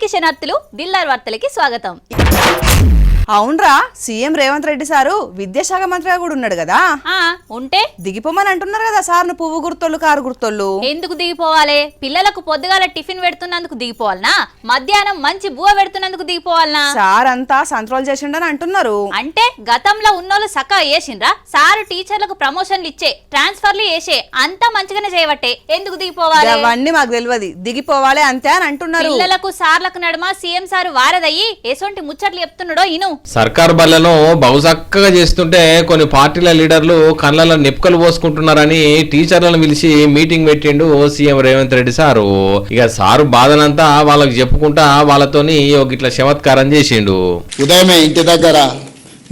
అందరికీ శనార్థులు దిల్లార్ వార్తలకి స్వాగతం. అవునరా, సీఎం రేవంత్ రెడ్డి సారు విద్యాశాఖ మంత్రిగా కూడా ఉన్నాడు కదా. ఉంటే దిగిపోమని అంటున్నారు కదా సార్ను. పువ్వు గుర్తోళ్ళు కారు గుర్తోళ్ళు ఎందుకు దిగిపోవాలి? పిల్లలకు పొద్దుగాల టిఫిన్ పెడుతున్నందుకు దిగిపోవాలనా? మధ్యాహ్నం మంచి బువ్వ పెడుతున్నందుకు దిగిపోవాలనా? సార్ అంతా సంట్రోల్ చేసిండని అంటున్నారు. అంటే గతంలో ఉన్నోళ్ళు సక్క చేసిండ్రా? సారు టీచర్లకు ప్రమోషన్లు ఇచ్చే, ట్రాన్స్ఫర్లు చేసే అంతా మంచిగానే చేయబట్టే ఎందుకు దిగిపోవాలి? అవన్నీ మాకు తెలియదు, దిగిపోవాలి అంతే అని అంటున్నారు. పిల్లలకు సార్లకు నడుమ సీఎం సారు వారదయ్యి ఎసొంటి ముచ్చట్లు చెప్తున్నాడో ఇను. సర్కార్ బళ్లను బహుచక్కగా చేస్తుంటే కొన్ని పార్టీల లీడర్లు కళ్ళలో నిప్పుకలు పోసుకుంటున్నారని టీచర్లను పిలిచి మీటింగ్ పెట్టిండు సీఎం రేవంత్ రెడ్డి సారు. ఇక సారు బాధనంతా వాళ్ళకి చెప్పుకుంటా వాళ్ళతోని ఇట్లా చమత్కారం చేసిండు. ఉదయమే ఇంటి దగ్గర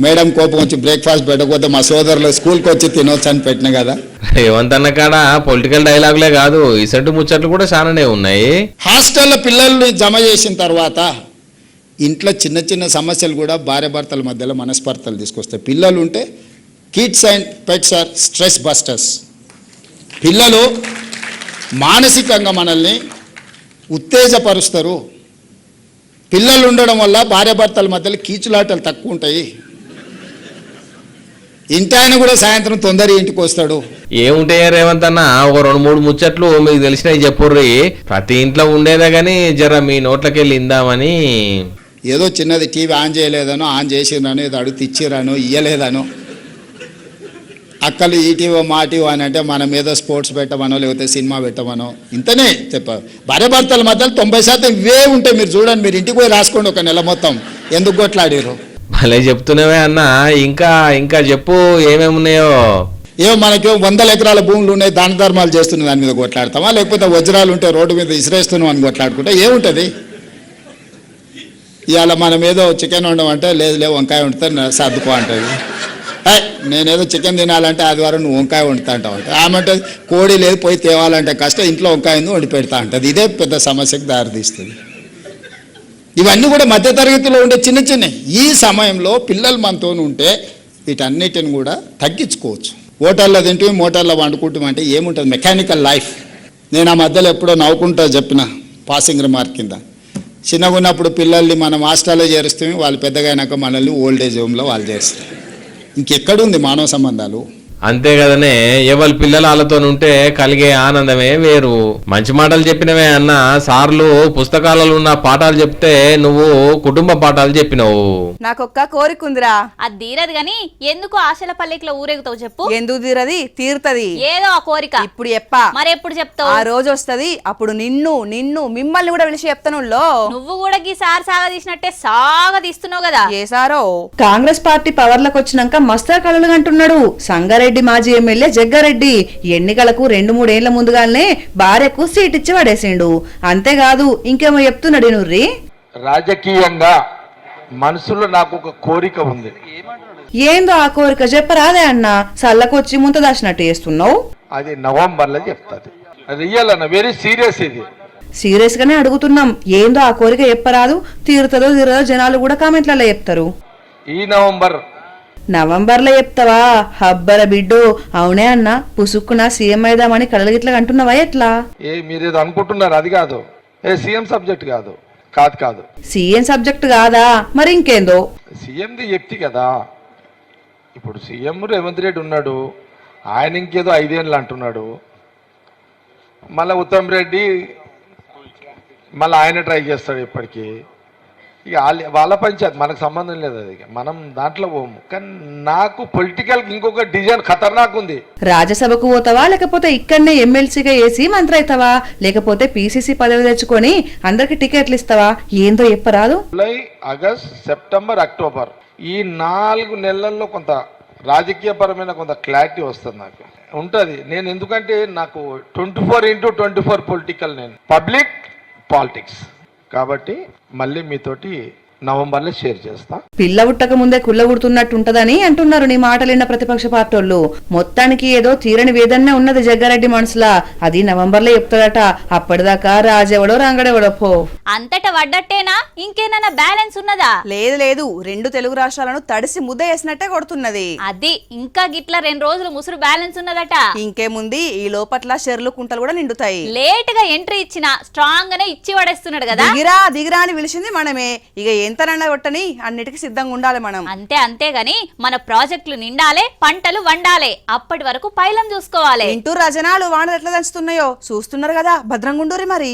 మేడం కోపం వచ్చి బ్రేక్ఫాస్ట్ పెట్టకపోతే మా సోదరులు స్కూల్కి వచ్చి తినొచ్చు అని పెట్టిన కదా. రేవంత్ అన్న కాడ పొలిటికల్ డైలాగులే కాదు, ఇసంటి ముచ్చట్లు కూడా చాలానే ఉన్నాయి. హాస్టల్లో పిల్లల్ని జమ చేసిన తర్వాత ఇంట్లో చిన్న చిన్న సమస్యలు కూడా భార్య భర్తల మధ్యలో మనస్పర్ధలు తీసుకొస్తాయి. పిల్లలు ఉంటే kids and pets are stress busters. పిల్లలు మానసికంగా మనల్ని ఉత్తేజపరుస్తారు. పిల్లలు ఉండడం వల్ల భార్య భర్తల మధ్యలో కీచులాటలు తక్కువ ఉంటాయి. ఇంటి ఆయన కూడా సాయంత్రం తొందరగా ఇంటికి వస్తాడు. ఏముంటాయా రేవంత్ అన్న, ఒక 2-3 ముచ్చట్లు మీకు తెలిసినవి చెప్పుర్రి. ప్రతి ఇంట్లో ఉండేదే గానీ జర మీ నోట్లకి వెళ్ళి ఇందామని. ఏదో చిన్నది టీవీ ఆన్ చేయలేదనో, ఆన్ చేసిరనో, ఏదో అడుగు తెచ్చిరానో, ఇయ్యలేదనో, అక్కలు ఈ టీవో మా టీవో అని అంటే మనం ఏదో స్పోర్ట్స్ పెట్టమనో లేకపోతే సినిమా పెట్టమనో ఇంతనే చెప్పారు. భార్య భర్తల మధ్యలో 90% ఇవే ఉంటాయి. మీరు చూడండి, మీరు ఇంటికి పోయి రాసుకోండి ఒక నెల మొత్తం ఎందుకు కొట్లాడారు. భలే చెప్తున్నావే అన్న, ఇంకా ఇంకా చెప్పు ఏమేమి ఉన్నాయో. ఏమో మనకి 100 ఎకరాల భూములు ఉన్నాయి, దాన ధర్మాలు చేస్తున్న దాని మీద కొట్లాడతామా, లేకపోతే వజ్రాలు ఉంటే రోడ్డు మీద ఇసిరేస్తున్నాం అని కొట్లాడుకుంటే ఏముంటుంది? ఇవాళ మనం ఏదో చికెన్ వండమంటే లేదు వంకాయ వండితే సర్దుకో అంటుంది. నేనేదో చికెన్ తినాలంటే ఆదివారం నువ్వు వంకాయ వండుతా అంటావు అంటే ఆమె అంటే కోడి లేదు పోయి తేవాలంటే కష్టం, ఇంట్లో వంకాయ వండి పెడతా అంటుంది. ఇదే పెద్ద సమస్యకు దారితీస్తుంది. ఇవన్నీ కూడా మధ్యతరగతిలో ఉండే చిన్న చిన్న. ఈ సమయంలో పిల్లలు మనతో ఉంటే వీటన్నిటిని కూడా తగ్గించుకోవచ్చు. హోటల్లో తింటూ మోటార్లో వండుకుంటాం అంటే ఏముంటుంది? Mechanical life. నేను ఆ మధ్యలో ఎప్పుడో నవ్వుకుంటా చెప్పిన పాసింగ్ రిమార్క్ కింద, చిన్నగా ఉన్నప్పుడు పిల్లల్ని మనం హాస్టల్లో చేరుస్తాం, వాళ్ళు పెద్దగా అయినాక మనల్ని ఓల్డేజ్ హోమ్లో వాళ్ళు చేస్తారు. ఇంకెక్కడుంది మానవ సంబంధాలు? అంతే కదనే, ఎవరి పిల్లలు వాళ్ళతో ఉంటే కలిగే ఆనందమే వేరు. మంచి మాటలు చెప్పినవే అన్న. సార్లు పుస్తకాలలో ఉన్న పాఠాలు చెప్తే నువ్వు కుటుంబ పాఠాలు చెప్పినావు. నాకొక్క కోరిక ఉందిరా. అది తీరదు గాని ఎందుకు ఆశల పల్లెకిలో ఊరేగుతావు చెప్పు. ఎందుకు తీరది? తీరుతది. ఏదో ఆ కోరిక ఇప్పుడు చెప్పా. మరి ఎప్పుడు చెప్తావు? ఆ రోజు వస్తది, అప్పుడు నిన్ను మిమ్మల్ని కూడా పిలిచి చెప్తాను. నువ్వు కూడా ఈ సార్ సాగ తీసినట్టే సాగ తీస్తున్నావు కదా. ఏ సారో? కాంగ్రెస్ పార్టీ పవర్లకు వచ్చినాక మస్తు కళలు అంటున్నాడు సంగారెడ్డి మాజీ ఎమ్మెల్యే జగ్గారెడ్డి. ఎన్నికలకు 2-3 ఏళ్ల ముందుగానే భార్యకు సీట్ ఇచ్చి పడేసిండు. అంతేకాదు ఇంకేమో చెప్తున్నాడు. నుర్రి రాజకీయంగా మనసులో నాకు ఒక కోరిక ఉంది. ఏందో ఆ కోరిక చెప్పరాదే అన్న. సల్లకొచ్చి ముంత దాచినట్టు చేస్తున్నావు. అది నవంబర్లో చెప్తాది. రియల్ అన్న, వెరీ సీరియస్. ఇది సీరియస్ గానే అడుగుతున్నాం. ఏందో ఆ కోరిక చెప్పరాదు. తీరుతుందో తీరదో జనాలు కూడా కామెంట్లలో చెప్తారు. ఈ నవంబర్లో చెప్తావా? హబ్బర బిడ్డో. అవునే అన్న, పుసుక్కున సీఎం అయిదామని కళలు గిట్లా అంటున్నావా? ఎట్లా మీరేదో అనుకుంటున్నారు, అది కాదు. సీఎం సబ్జెక్ట్ కాదు. కాదు సీఎం సబ్జెక్ట్ కాదా? మరి ఇంకేందో? సీఎంది వ్యక్తి కదా. ఇప్పుడు సీఎం రేవంత్ రెడ్డి ఉన్నాడు, ఆయన ఇంకేదో 5 ఏళ్ళు అంటున్నాడు. మళ్ళీ ఉత్తమ్ రెడ్డి మళ్ళీ ఆయన ట్రై చేస్తాడు ఇప్పటికీ. ఇక వాళ్ళ పంచాయతీ, మనకు సంబంధం లేదు. అది మనం దాంట్లో పోము. కానీ నాకు పొలిటికల్ ఇంకొక డిజైన్ ఖతర్నాక్ ఉంది. రాజ్యసభకు పోతావా, లేకపోతే ఇక్కడనే ఎమ్మెల్సీగా వేసి మంత్రి అవుతావా, లేకపోతే పీసీసీ పదవి తెచ్చుకొని అందరికి టికెట్లు ఇస్తావా? ఏందో చెప్పరాదు. జూలై, ఆగస్ట్, సెప్టెంబర్, అక్టోబర్ ఈ 4 నెలల్లో కొంత రాజకీయపరమైన కొంత క్లారిటీ వస్తుంది నాకు ఉంటుంది. నేను ఎందుకంటే నాకు 24/24 పొలిటికల్, నేను పబ్లిక్ పాలిటిక్స్ కాబట్టి మళ్ళీ మీతోటి నవంబర్లో షేర్ చేస్తా. పిల్ల పుట్టక ముందే కుల్ల పుడుతున్నట్టు ఉంటదని అంటున్నారు నీ మాటలిన్న ప్రతిపక్ష పార్టీలు. మొత్తానికి ఏదో తీరని వేదన్నే ఉన్నది జగ్గారెడ్డి మనసులా. అది నవంబర్లో చెప్తాడట. అప్పటిదాకా రాజెవడో రంగడెవడో పో. అంతటా పడ్డట్టేనా ఇంకేనా బ్యాలెన్స్ ఉన్నదా? లేదు లేదు, 2 తెలుగు రాష్ట్రాలను తడిసి ముద్ద వేసినట్టే కొడుతున్నది. అది ఇంకా గిట్ల 2 రోజులు ముసురు బ్యాలెన్స్ ఉన్నదట. ఇంకేముంది, ఈ లోపట్ల చెర్లు కుంటలు కూడా నిండుతాయి. లేట్ గా ఎంట్రీ ఇచ్చినా స్ట్రాంగ్ గానే ఇచ్చి పడేస్తున్నాడు కదా. దిగిరా దిగిరా అని పిలిచింది మనమే, ఇక ఎంతనన్నా కొట్టని అన్నిటికీ సిద్ధంగా ఉండాలి మనం. అంతేగాని మన ప్రాజెక్టులు నిండాలే, పంటలు వండాలే, అప్పటి వరకు పైలం చూసుకోవాలి. ఇంటూ రజనాలు వానలు ఎట్లా దంచుతున్నాయో చూస్తున్నారు కదా, భద్రంగుండూరి మరి.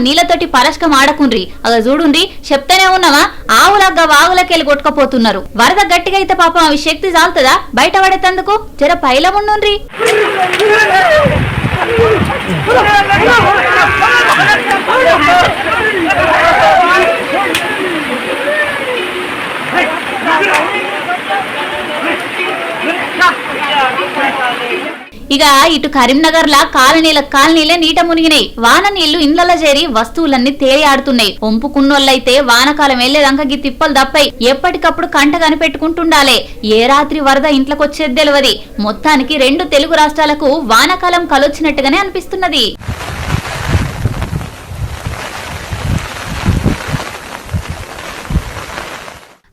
నీళ్ళతోటి పరస్కం ఆడకుండ్రి, అలా చూడుండ్రి చెప్తేనే ఉన్నావా, ఆవులగ్గా వాగులకెళ్ళి కొట్టుకపోతున్నారు. వరద గట్టిగా అయితే పాపం అవి శక్తి చాలుతుందా బయట పడేందుకు? జర పైలం ఉండుండ్రి. ఇక ఇటు కరీంనగర్ లా కాలనీలే నీట మునిగినాయి. వాన నీళ్లు ఇండ్లలో చేరి వస్తువులన్నీ తేలియాడుతున్నాయి. ఒంపుకున్నోళ్ళైతే వానకాలం వెళ్లేదాకా గి తిప్పలు తప్పాయి. ఎప్పటికప్పుడు కంట కనిపెట్టుకుంటుండాలే, ఏ రాత్రి వరద ఇంట్లోకొచ్చేది తెలియదు. మొత్తానికి 2 తెలుగు రాష్ట్రాలకు వానకాలం కలొచ్చినట్టుగానే అనిపిస్తున్నది.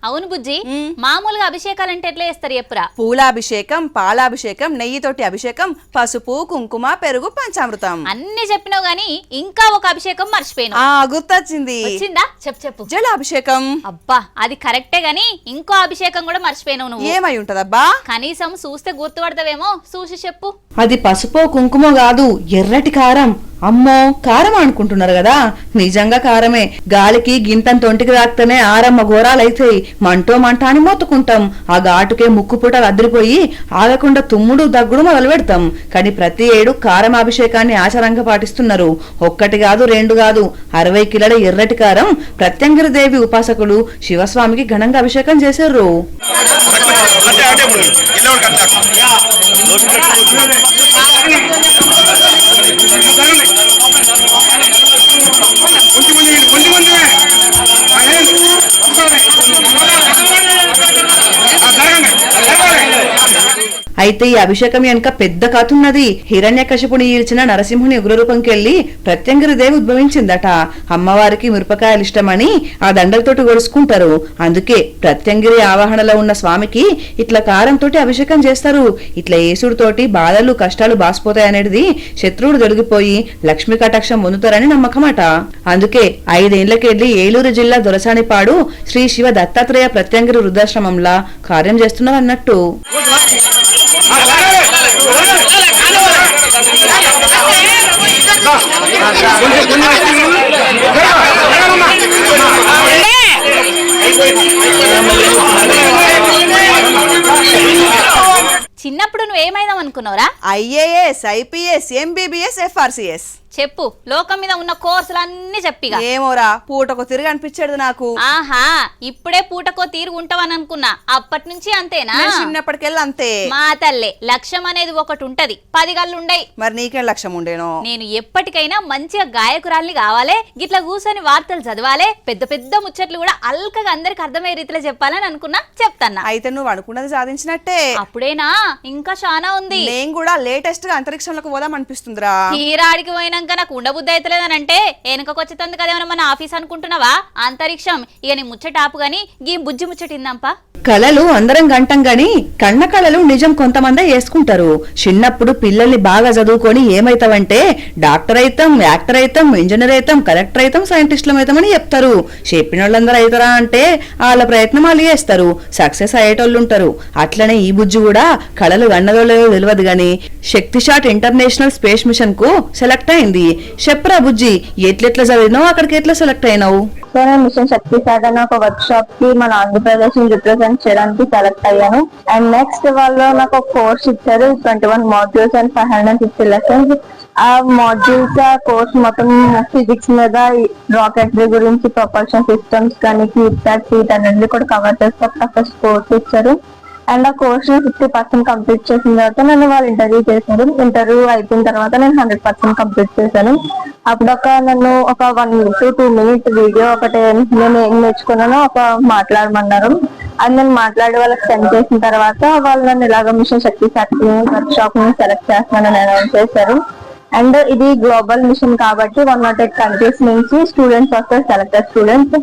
అవును బుజ్జి, మామూలుగా అభిషేకాలంటే ఎట్లా చేస్తారు చెప్పురా? పూలాభిషేకం, పాలాభిషేకం, నెయ్యితోటి అభిషేకం, పసుపు, కుంకుమ, పెరుగు, పంచామృతం అన్ని చెప్పినావు గానీ ఇంకా ఒక అభిషేకం మర్చిపోయినా. గుర్తొచ్చింది. వచ్చిందా? చెప్పు. జలాభిషేకం. అబ్బా, అది కరెక్టే గానీ ఇంకో అభిషేకం కూడా మర్చిపోయినావు నువ్వు. ఏమై ఉంటదబ్బా? కనీసం చూస్తే గుర్తుపడతావేమో, చూసి చెప్పు. అది పసుపు కుంకుమ కాదు, ఎర్రటి కారం. అమ్మో, కారం అనుకుంటున్నారు కదా, నిజంగా కారమే. గాలికి గింతం తొంటికి తాకితేనే ఆరమ్మ ఘోరాలైతాయి. మంటో మంట అని మొత్తుకుంటాం. ఆ ఘాటుకే ముక్కు పుటలు అదిరిపోయి ఆగకుండా తుమ్ముడు దగ్గుడు మొదలు పెడతాం. కానీ ప్రతి ఏడు కారం అభిషేకాన్ని ఆచారంగా పాటిస్తున్నారు. 1 కాదు 2 కాదు, 60 కిలోల ఎర్రటి కారం ప్రత్యంగిరి దేవి ఉపాసకులు శివస్వామికి ఘనంగా అభిషేకం చేశారు. అయితే ఈ అభిషేకం వెనుక పెద్ద కథ ఉన్నది. హిరణ్యకశిపుని ఈడ్చిన నరసింహుని ఉగ్రరూపంకెళ్లి ప్రత్యంగిరి దేవి ఉద్భవించిందట. అమ్మవారికి మిరపకాయలు ఇష్టమని ఆ దండలతోటి గొడుచుకుంటారు. అందుకే ప్రత్యంగిరి ఆవాహనలో ఉన్న స్వామికి ఇట్లా కారంతోటి అభిషేకం చేస్తారు. ఇట్లా ఏసుడితోటి బాధలు కష్టాలు బాసిపోతాయనేది శత్రువుడు దొరికిపోయి లక్ష్మీ కటాక్షం పొందుతారని నమ్మకమట. అందుకే 5 ఏళ్లకెళ్లి ఏలూరు జిల్లా దొరసానిపాడు శ్రీ శివ దత్తాత్రేయ ప్రత్యంగిరి వృద్ధాశ్రమంలా కార్యం చేస్తున్నారు అన్నట్టు. చిన్నప్పుడు నువ్వేమైదాం అనుకున్నావురా? IAS, IPS, MBBS, FRCS. చెప్పు, లోకం మీద ఉన్న కోర్సులన్నీ చెప్పిగా. ఏమోరా, పూటకు తిరిగి అనిపించాడు నాకు. ఆహా, ఇప్పుడే పూటకో తీరు ఉంటావని అనుకున్నా, అప్పటి నుంచి అంతేనా? చిన్నప్పటికెళ్ళి అంతే. మా తల్లే, లక్ష్యం అనేది ఒకటి ఉంటది, 10 గళ్ళు ఉండయి. మరి నీకేం లక్ష్యం ఉండేనో? నేను ఎప్పటికైనా మంచిగా గాయకురాల్ని కావాలే, గిట్లా కూర్చొని వార్తలు చదవాలే, పెద్ద పెద్ద ముచ్చట్లు కూడా అల్కగా అందరికి అర్థమయ్యే రీతిలో చెప్పాలని అనుకున్నా, చెప్తాన్నా. అయితే నువ్వు అనుకున్నది సాధించినట్టే. అప్పుడేనా? ఇంకా చాలా ఉంది. నేను కూడా లేటెస్ట్ గా అంతరిక్షంలోకి పోదాం అనిపిస్తుందిరా. తీరాడికి పోయినా నాకు ఉండబుద్ధి అవుతలేదని అంటే వెనకకొచ్చేతంది కదేమన్నా మన ఆఫీస్ అనుకుంటున్నావా? అంతరిక్షం ఇక నీ ముచ్చటాపు గాని గీ బుజ్జి ముచ్చటిందంపా. కళలు అందరం గంటం గాని కన్న కళలు నిజం కొంతమందే వేసుకుంటారు. చిన్నప్పుడు పిల్లల్ని బాగా చదువుకొని ఏమైతావంటే డాక్టర్ అయితాం, యాక్టర్ అయితాం, ఇంజనీర్ అయితాం, కలెక్టర్ అయితాం, సైంటిస్టులం అయితామని చెప్తారు. చెప్పిన వాళ్ళందరూ అవుతారా అంటే వాళ్ళ ప్రయత్నం వాళ్ళు చేస్తారు, సక్సెస్ అయ్యేటోళ్ళు ఉంటారు. అట్లనే ఈ బుజ్జి కూడా కళలు గన్నదో లేదో తెలియదు గాని శక్తిషాట్ ఇంటర్నేషనల్ స్పేస్ మిషన్ కు సెలెక్ట్ అయింది. చెప్పరా బుజ్జి, ఎట్లెట్లా చదివినావు, అక్కడికి ఎట్లా సెలెక్ట్ అయినావు? మిషన్ శక్తి సాధన ఒక వర్క్ షాప్ కి మన ఆంధ్రప్రదేశ్ ని రిప్రజెంట్ చేయడానికి సెలెక్ట్ అయ్యాను. అండ్ నెక్స్ట్ వాళ్ళు నాకు ఒక కోర్స్ ఇచ్చారు, 21 మాడ్యూల్స్ అండ్ 550 లెసన్స్. ఆ మాడ్యూల్స్ ఆ కోర్స్ మొత్తం ఫిజిక్స్ మీద, రాకెటరీ గురించి, ప్రొపల్షన్ సిస్టమ్స్ కానీ, క్యూబ్సాట్, సీట్ అనేది కూడా కవర్ చేస్తూ ఫస్ట్ కోర్స్ ఇచ్చారు. అండ్ ఆ కోర్స్ 50% కంప్లీట్ చేసిన తర్వాత నన్ను వాళ్ళు ఇంటర్వ్యూ చేశారు. ఇంటర్వ్యూ అయిపోయిన తర్వాత నేను 100% కంప్లీట్ చేశాను. అప్పుడు నన్ను ఒక 1 to 2 minute వీడియో ఒకటి నేను ఏం నేర్చుకున్నానో ఒక మాట్లాడమన్నారు. అది నేను మాట్లాడి వాళ్ళకి సెండ్ చేసిన తర్వాత వాళ్ళు నన్ను ఇలాగ మిషన్ శక్తి వర్క్ షాప్ ని సెలెక్ట్ చేస్తున్నానని అనౌన్స్ చేశారు. అండ్ ఇది గ్లోబల్ మిషన్ కాబట్టి 108 కంట్రీస్ నుంచి స్టూడెంట్స్ వస్తారు, సెలెక్టెడ్ స్టూడెంట్స్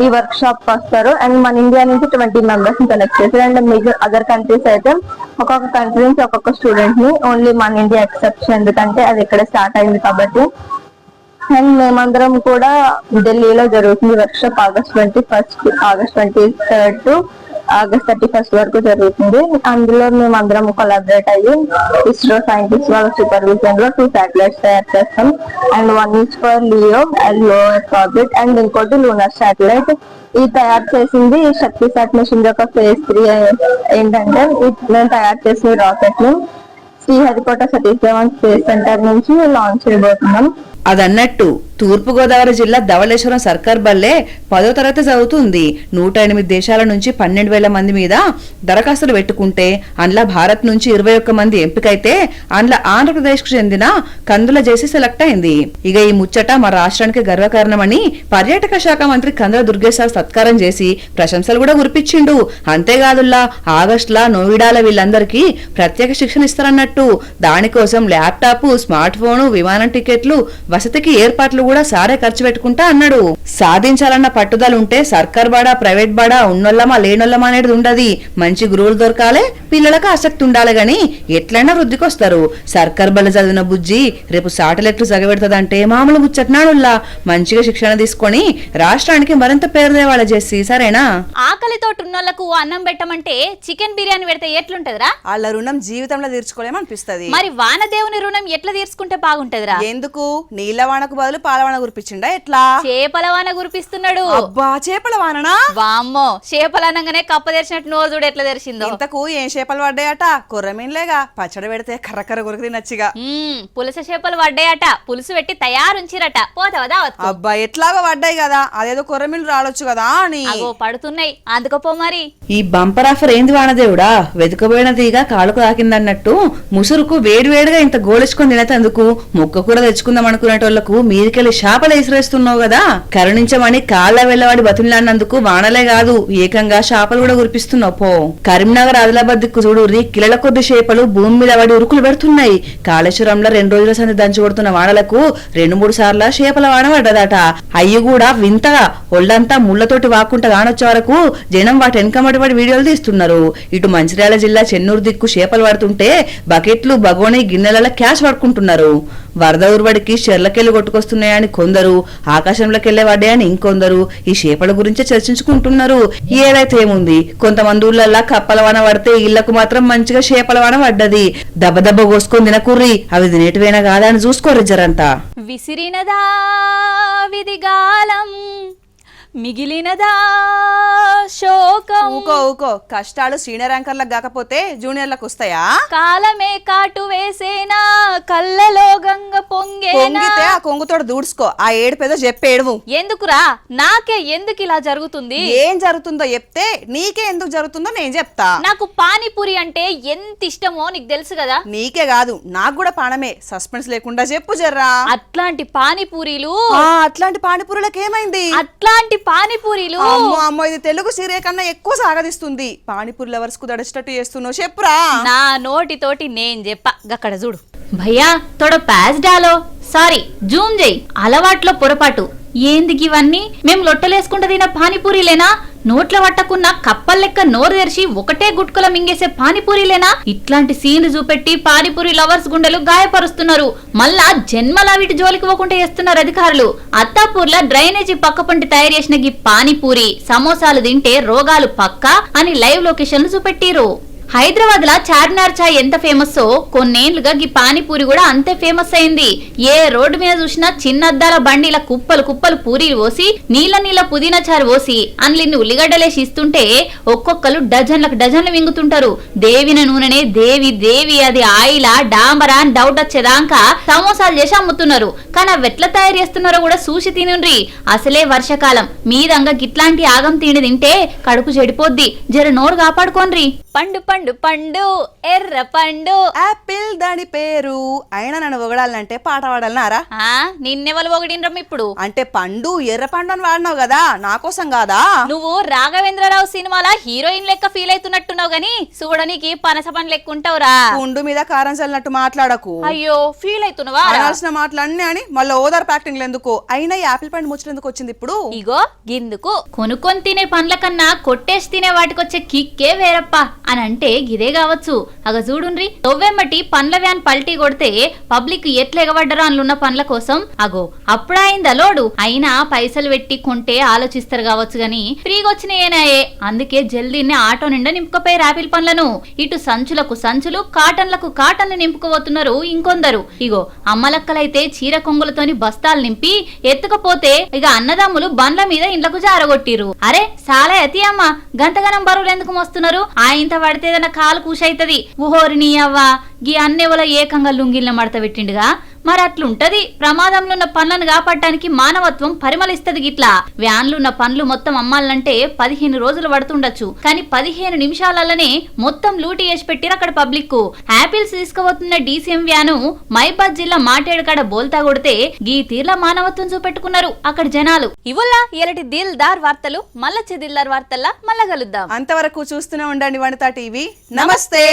ఈ వర్క్ షాప్ వస్తారు. అండ్ మన ఇండియా నుంచి 20 మెంబర్స్ సెలెక్ట్ చేశారు. అండ్ మిగతా అదర్ కంట్రీస్ అయితే ఒక్కొక్క కంట్రీ నుంచి ఒక్కొక్క స్టూడెంట్ ని, ఓన్లీ మన ఇండియా ఎక్సెప్షన్ ఎందుకంటే అది ఇక్కడ స్టార్ట్ అయింది కాబట్టి. అండ్ మేమందరం కూడా ఢిల్లీలో జరుగుతుంది work shop August 23rd to August 31st వరకు జరుగుతుంది. అందులో మేమందరం కొలాబరేట్ అయ్యి ఇస్రో సైంటిస్ట్ వాళ్ళ సూపర్విజన్ లో 2 శాటిలైట్స్ తయారు చేస్తాం. And 1 is for Leo and లో ఎర్త్ ఆర్బిట్, అండ్ ఇంకోటి లూనర్ శాటిలైట్. ఇది తయారు చేసింది శక్తి సాట్ మిషన్ యొక్క phase 3 ఏంటంటే మేము తయారు చేసిన రాకెట్ ని శ్రీహరికోట సతీష్ ధవన్ స్పేస్ సెంటర్ నుంచి లాంచ్ చేయబోతున్నాం. అదన్నట్టు తూర్పుగోదావరి జిల్లా ధవళేశ్వరం సర్కార్ బల్లే 10వ తరగతి చదువుతుంది. 108 దేశాల నుంచి 12,000 మంది మీద దరఖాస్తులు పెట్టుకుంటే అందులో భారత్ నుంచి 21 మంది ఎంపికైతే అందులో ఆంధ్రప్రదేశ్ కు చెందిన కందుల జేసి సెలెక్ట్ అయింది. ఇక ఈ ముచ్చట మా రాష్ట్రానికి గర్వకారణమని పర్యాటక శాఖ మంత్రి కందుల దుర్గేశ్వర సత్కారం చేసి ప్రశంసలు కూడా కురిపించిండు. అంతేకాదుల్లా ఆగస్టులా నోయిడాల వీళ్ళందరికీ ప్రత్యేక శిక్షణ ఇస్తారన్నట్టు. దానికోసం ల్యాప్టాప్, స్మార్ట్ ఫోను, విమానం టికెట్లు, వసతికి ఏర్పాట్లు కూడా సారే ఖర్చు పెట్టుకుంటా అన్నాడు. సాధించాలన్న పట్టుదల ఉంటే సర్కార్ బాడా ప్రైవేట్ బాడా ఉన్నోళ్ళమా లేనోళ్ళమా అనేది ఉండదు. మంచి గురువులు దొరకాలే, పిల్లలకు ఆసక్తి ఉండాలి గాని ఎట్లైనా వృద్ధికొస్తారు. సర్కార్ బల్ల చదివిన బుజ్జి రేపు సాటిలైట్లు సగబెడుతుందంటే మామూలు ముచ్చట్నాడుల్లా. మంచిగా శిక్షణ తీసుకొని రాష్ట్రానికి మరింత పేరు దేవాళ్ళ చేసి సరేనా. ఆకలితో ఉన్నోళ్లకు అన్నం పెట్టమంటే చికెన్ బిర్యానీ పెడితే ఎట్లుంటదిరా? వాళ్ళ రుణం జీవితంలో తీర్చుకోలేమనిపిస్తది. మరి వానదేవుని రుణం ఎట్లా తీర్చుకుంటే బాగుంటదిరా? ఎందుకు నీళ్ల వానకు బదులు పాలవాన కురిపించిండా ఎట్లా? చేపల వాన కురిపిస్తున్నాడు. అబ్బా చేపల వాననా? వామ్మో, చేపలు అనగానే కప్ప తెరిచినట్టు నోరు చూడు ఎట్లా తెరిచిందో. ఇంతకు ఏం చేపలు పడ్డాయట? కొర్రమీన్లేగా, పచ్చడి పెడితే కర్రకర్ర కొరికి నచ్చిగా. పులుసు చేపలు పడ్డాయట, పులుసు పెట్టి తయారుంచిరట. పోతావదా? అబ్బా ఎట్లాగో పడ్డాయి కదా, అదేదో కొర్రమీన్లు రాలొచ్చు కదా అని. అగో పడుతున్నాయి, అందుకోపో మరి. ఈ బంపర్ ఆఫర్ ఏంది వానదేవుడా? వెతుకపోయిన తీగ కాళ్ళకు తాకిందన్నట్టు ముసురుకు వేడివేడిగా ఇంత గోళించుకొని తినేందుకు ముక్క కూర తెచ్చుకుందాం అనుకునేటోళ్లకు మీరికెళ్ళి శాపలు ఇసిరేస్తున్నావు కదా. కరుణించమని కాళ్ళ వెళ్ళవాడి బతులాడినందుకు వానలే కాదు, ఏకంగా శాపలు కూడా కురిపిస్తున్నావు పో. కరీంనగర్, ఆదిలాబాద్ దిక్కు చూడుర్రి కిలల కొద్ది చేపలు భూమి మీద పడి ఉరుకులు పెడుతున్నాయి. కాళేశ్వరంలో 2 రోజుల సంది దంచి కొడుతున్న వానలకు 2-3 సార్లు చేపల వాన పడ్డదట. అయ్యి కూడా వింతగా ఒళ్ళంతా ముళ్లతోటి వాక్కుంటా కానొచ్చే వరకు జనం వాటి వెనకమటి పడి వీడియోలు తీస్తున్నారు. ఇటు మంచిర్యాల జిల్లా చెన్నూరు దిక్కు చేపలు పడుతుంటే బకెట్లు, బగోని, గిన్నెల క్యాష్ పడుకుంటున్నారు. వరద ఊర్వడికి చెర్లకెళ్లి కొట్టుకొస్తున్నాయని కొందరు, ఆకాశంలోకెళ్లే పడ్డాయని ఇంకొందరు ఈ చేపల గురించే చర్చించుకుంటున్నారు. ఏదైతే ఏముంది, కొంతమంది ఊళ్ళల్లా కప్పల వాన పడితే ఇళ్లకు మాత్రం మంచిగా చేపల వాన పడ్డది. దెబ్బ కోసుకొని తినకుర్రి, అవి తినేటివేనా కాదా అని చూసుకోర్రి జరంతా. విసిరినదా విధిగాలం, మిగిలినదా శోకం. ఊకో కష్టాలు సీనియర్ యాంకర్లకు కాకపోతే జూనియర్లకు వస్తాయా? కాలమే కాటు వేసేనా, కళ్ళలో గంగ పొంగేనా. ఆ కొంగుతోడు దూడ్చుకో, ఆ ఏడుపేదో చెప్పేడువు. ఎందుకురా? నాకే ఎందుకు ఇలా జరుగుతుంది? ఏం జరుగుతుందో చెప్తే నీకే ఎందుకు జరుగుతుందో నేను చెప్తా. నాకు పానీపూరి అంటే ఎంత ఇష్టమో నీకు తెలుసు కదా. నీకే కాదు నాకు కూడా పానమే. సస్పెన్స్ లేకుండా చెప్పు జర్రా. అట్లాంటి పానీపూరీలు, అట్లాంటి పానీపూరులకు ఏమైంది? అట్లాంటి పానీపూరీలు అమ్మో ఇది తెలుగు సీరియల్ కన్నా ఎక్కువ సాగదిస్తుంది. పానీపూరి లవర్స్ కు దడచేటట్టు చేస్తున్నావు చెప్పురా. నా నోటితోటి నేను చెప్ప గక్కడ చూడు. భయ్యా తోడ ప్యాస్ డాలో, సారీ జూమ్ చేయి. అలవాట్లో పొరపాటు. ఏందికి ఇవన్నీ? మేము లొట్టలేసుకుంటూ తిన పానీపూరీలేనా? నోట్ల పట్టకున్న కప్పల్ లెక్క నోరు తెరిచి ఒకటే గుట్కుల మింగేసే పానీపూరీలేనా? ఇట్లాంటి సీన్లు చూపెట్టి పానీపూరి లవర్స్ గుండెలు గాయపరుస్తున్నారు. మళ్ళా జన్మలా వీటి జోలికి పోకుండా చేస్తున్నారు అధికారులు. అత్తాపూర్లో డ్రైనేజీ పక్కపంటి తయారు చేసిన ఈ పానీపూరి సమోసాలు తింటే రోగాలు పక్కా అని లైవ్ లొకేషన్లు చూపెట్టిరు. హైదరాబాద్ లా చార్మినార్ చాయ్ ఎంత ఫేమస్, కొన్నేళ్లుగా ఈ పానీపూరి కూడా అంతే ఫేమస్ అయింది. ఏ రోడ్డు మీద చూసినా చిన్న అద్దాల బండిల కుప్పలు కుప్పలు పూరీలు పోసి నీళ్ళ పుదీనా చారు పోసి అందులో ఉల్లిగడ్డలేసి ఇస్తుంటే ఒక్కొక్కరు డజన్లు వింగుతుంటారు. దేవిన నూనెనే దేవి అది ఆయిలా డాంబరా అని డౌట్ వచ్చేదాకా సమోసాలు చేసి అమ్ముతున్నారు. కానీ అవి ఎట్లా తయారు చేస్తున్నారో కూడా చూసి తినుండ్రి. అసలే వర్షాకాలం మీదంగా గిట్లాంటి ఆగం తిండి తింటే కడుపు చెడిపోద్ది. జర నోరు కాపాడుకోండ్రి. పండు పండు పండు ఎర్ర పండు. యాపిల్ దాని పేరు. అయినా నన్ను పొగడాలంటే పాట పాడాలన్నారా? నిన్నెవలు పొగిడినరమ్మ ఇప్పుడు? అంటే పండు ఎర్ర పండు అని వాడినావు కదా, నా కోసం కాదా? నువ్వు రాఘవేంద్రరావు సినిమాల హీరోయిన్ లెక్క ఫీల్ అవుతున్నట్టున్నావు గాని చూడడానికి పనస పండు లెక్క ఉంటావురా. పుండు మీద కారం చల్లినట్టు మాట్లాడకు. అయ్యో ఫీల్ అవుతున్నావా? అనాల్సిన మాటలన్నీ అని మళ్ళీ ఓదార్ ప్యాక్టింగ్ ఎందుకు? అయినా ఈ యాపిల్ పండు ముచ్చటెందుకు వచ్చింది ఇప్పుడు? ఇగో గిందుకు కొనుక్కొని తినే పండ్ల కన్నా కొట్టేసి తినే వాటికొచ్చే కిక్కే వేరప్ప అని అంటే గిదే కావచ్చు. అగ చూడుండ్రి, తొవ్వెమ్మటి పండ్ల వ్యాన్ పల్టీ కొడితే పబ్లిక్ ఎట్లా ఎగబడ్డరో అందులో పండ్ల కోసం. అగో అప్పుడాయిందా లోడు. అయినా పైసలు పెట్టి కొంటే ఆలోచిస్తారు కావచ్చు గాని ఫ్రీగా వచ్చినాయేనాయే. అందుకే జల్దీనే ఆటో నిండా నింపుకపోయారు ఆపిల్ పండ్లను. ఇటు సంచులకు సంచులు, కాటన్లకు కాటన్లు నింపుకోబోతున్నారు ఇంకొందరు. ఇగో అమ్మలక్కలైతే చీర కొంగులతోని బస్తాలు నింపి ఎత్తుకపోతే ఇక అన్నదమ్ములు బండ్ల మీద ఇండ్లకు జారగొట్టిరు. అరే సాలా అతి అమ్మ, గంతగనం బరువులు ఎందుకు మోస్తున్నారు? ఆయంత పడితే ఏదైనా కాలు కూషైతది. ఊహోరిని అవ్వా గీ అన్నెవల ఏకంగా లుంగిల్న మడత పెట్టిండుగా. మరి అట్లుంటది. ప్రమాదంలో ఉన్న పనులను కాపాడటానికి మానవత్వం పరిమళిస్తది. గిట్లా వ్యాన్లున్న పనులు మొత్తం అమ్మాలంటే 15 రోజులు పడుతుండొచ్చు, కానీ 15 నిమిషాలనే మొత్తం లూటీ చేసి పెట్టిరు అక్కడ పబ్లిక్. యాపిల్స్ తీసుకుపోతున్న డీసీఎం వ్యాను మైబాద్ జిల్లా మాటేడు కాడ బోల్తా కొడితే గీ తీర్ల మానవత్వం చూపెట్టుకున్నారు అక్కడ జనాలు. ఇవల్లా ఎలటి దిల్దార్ వార్తలు. మళ్ళొచ్చే దిల్దార్ వార్తల్లా మళ్ళా కలుద్దాం. అంతవరకు చూస్తూనే ఉండండి వనితా టీవీ. నమస్తే.